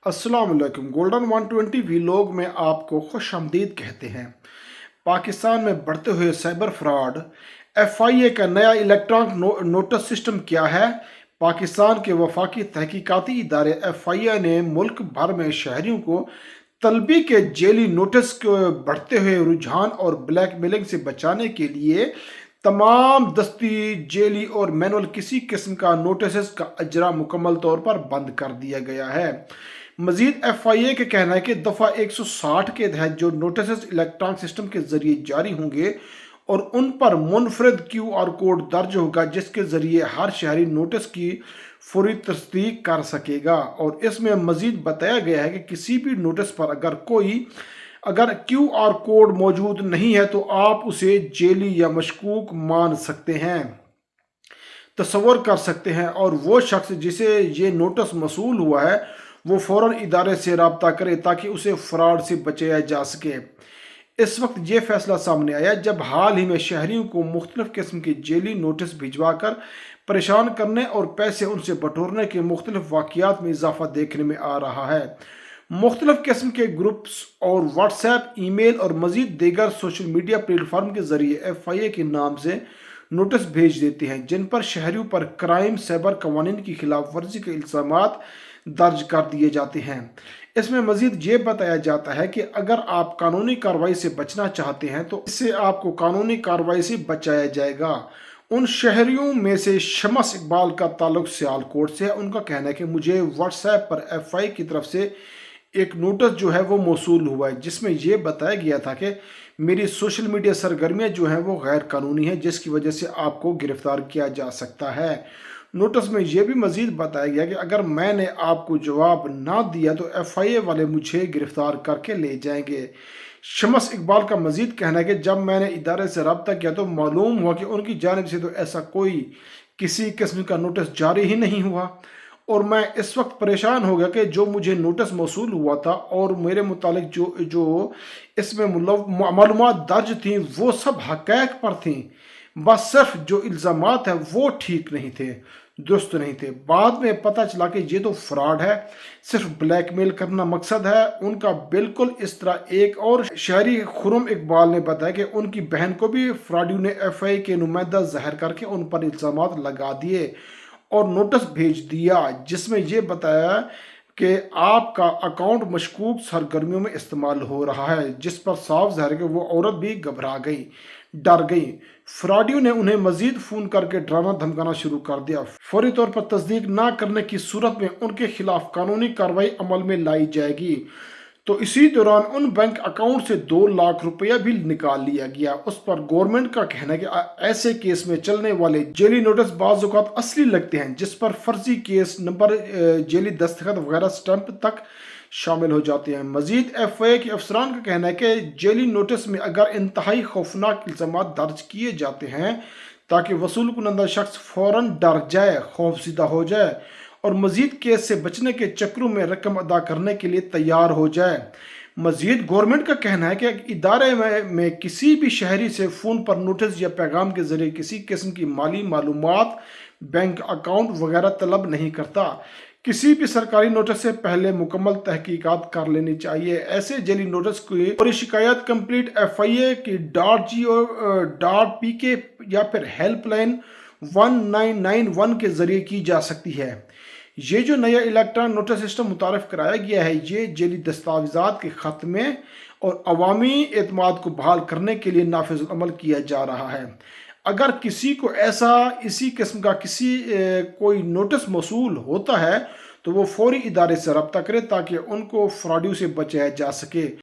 अस्सलाम वालेकुम। Golden 120 vlog में आपको खुश आमदीद कहते हैं। पाकिस्तान में बढ़ते हुए साइबर फ्रॉड, एफआईए का नया इलेक्ट्रॉनिक नोटिस सिस्टम क्या है? पाकिस्तान के वफाकी तहकीकाती इदारे एफआईए ने मुल्क भर में शहरियों को तलबी के जेली नोटिस के बढ़ते हुए रुझान और ब्लैकमेलिंग से बचाने के लिए तमाम दस्ती, जेली और मैनुअल किसी किस्म का नोटिस का अजरा मुकम्मल तौर पर बंद कर दिया गया है। मजीद एफआईए का कहना है कि दफ़ा 160 के तहत जो नोटिस इलेक्ट्रॉनिक सिस्टम के जरिए जारी होंगे और उन पर मुनफरद QR कोड दर्ज होगा, जिसके ज़रिए हर शहरी नोटिस की फौरी तस्दीक कर सकेगा। और इसमें मजीद बताया गया है कि किसी भी नोटिस पर अगर QR कोड मौजूद नहीं है तो आप उसे जेली या मशकूक मान सकते हैं, तस्वर कर सकते हैं, और वो शख्स जिसे ये नोटिस मसूल हुआ है वो फ़ौरन इदारे से रब्ता करे ताकि उसे फ्रॉड से बचाया जा सके। इस वक्त ये फैसला सामने आया जब हाल ही में शहरियों को मुख्तलिफ किस्म के जेली नोटिस भिजवा कर परेशान करने और पैसे उनसे बटोरने के मुख्तलिफ वाक़यात में इजाफा देखने में आ रहा है। मुख्तलिफ किस्म के ग्रुप्स और व्हाट्सएप, ईमेल और मज़ीद दीगर सोशल मीडिया प्लेटफार्म के ज़रिए एफआईए के नाम से नोटिस भेज देते हैं, जिन पर शहरियों पर क्राइम, साइबर कवानीन की खिलाफ वर्जी के इल्ज़ामात दर्ज कर दिए जाते हैं। इसमें मजीद ये बताया जाता है कि अगर आप कानूनी कार्रवाई से बचना चाहते हैं तो इससे आपको कानूनी कार्रवाई से बचाया जाएगा। उन शहरियों में से शमस इकबाल का ताल्लुक सियालकोट से है। उनका कहना है कि मुझे व्हाट्सएप पर एफआई की तरफ से एक नोटिस जो है वो मौसूल हुआ है, जिसमें यह बताया गया था कि मेरी सोशल मीडिया सरगर्मियाँ जो हैं वो गैर कानूनी हैं, जिसकी वजह से आपको गिरफ्तार किया जा सकता है। नोटिस में यह भी मजीद बताया गया कि अगर मैंने आपको जवाब ना दिया तो एफआईए वाले मुझे गिरफ्तार करके ले जाएंगे। शमस इकबाल का मजीद कहना है कि जब मैंने इदारे से रब्ता किया तो मालूम हुआ कि उनकी जानिब से तो ऐसा कोई किसी किस्म का नोटिस जारी ही नहीं हुआ, और मैं इस वक्त परेशान हो गया कि जो मुझे नोटिस मौसूल हुआ था और मेरे मुतालिक जो जो इसमें मालूमात दर्ज थी वो सब हक़ाइक़ पर थी, बस सिर्फ जो इल्ज़ामात है वो ठीक नहीं थे, दुरुस्त नहीं थे। बाद में पता चला कि ये तो फ्रॉड है, सिर्फ ब्लैकमेल करना मकसद है उनका। बिल्कुल इस तरह एक और शहरी खुरम इकबाल ने बताया कि उनकी बहन को भी फ्रॉडियों ने एफआई के नुमाइंदा ज़ाहिर करके उन पर इल्ज़ामात लगा दिए और नोटिस भेज दिया, जिसमें यह बताया कि आपका अकाउंट मशकूक सरगर्मियों में इस्तेमाल हो रहा है, जिस पर साफ ज़ाहिर है कि वो औरत भी घबरा गई, डर गई। फ्रॉडियों ने उन्हें मजीद फ़ोन करके डराना धमकाना शुरू कर दिया। फौरी तौर पर तस्दीक ना करने की सूरत में उनके खिलाफ कानूनी कार्रवाई अमल में लाई जाएगी। तो इसी दौरान उन बैंक अकाउंट से 2 लाख रुपया भी निकाल लिया गया। उस पर गवर्नमेंट का कहना है कि ऐसे केस में चलने वाले जेली नोटिस बाज़ औक़ात असली लगते हैं, जिस पर फर्जी केस नंबर, जेली दस्तखत वगैरह स्टैंप तक शामिल हो जाते हैं। मजीद एफआईए के अफसरान का कहना है कि जेली नोटिस में अगर इंतहाई खौफनाक इल्ज़ामात दर्ज किए जाते हैं ताकि वसूल कुनंदा शख्स फ़ौरन डर जाए, खौफज़दा हो जाए और मजीद केस से बचने के चक्रों में रकम अदा करने के लिए तैयार हो जाए। मजीद गवर्नमेंट का कहना है कि इदारे में किसी भी शहरी से फ़ोन पर नोटिस या पैगाम के ज़रिए किसी किस्म की माली मालूमात, बैंक अकाउंट वगैरह तलब नहीं करता। किसी भी सरकारी नोटिस से पहले मुकम्मल तहकीकात कर लेनी चाहिए। ऐसे जेली नोटिस की और शिकायत कंप्लीट एफआईए की .go.pk या फिर हेल्पलाइन 1991 के ज़रिए की जा सकती है। ये जो नया इलेक्ट्रॉनिक नोटिस सिस्टम मुतारफ़ कराया गया है, ये जेली दस्तावेज़ात के ख़त्मे और अवामी एतमाद को बहाल करने के लिए नाफिज़ अमल किया जा रहा है। अगर किसी को ऐसा इसी किस्म का कोई नोटिस मौसूल होता है तो वो फौरी इदारे से रब्ता करे ताकि उनको फ्रॉडियों से बचाया जा सके।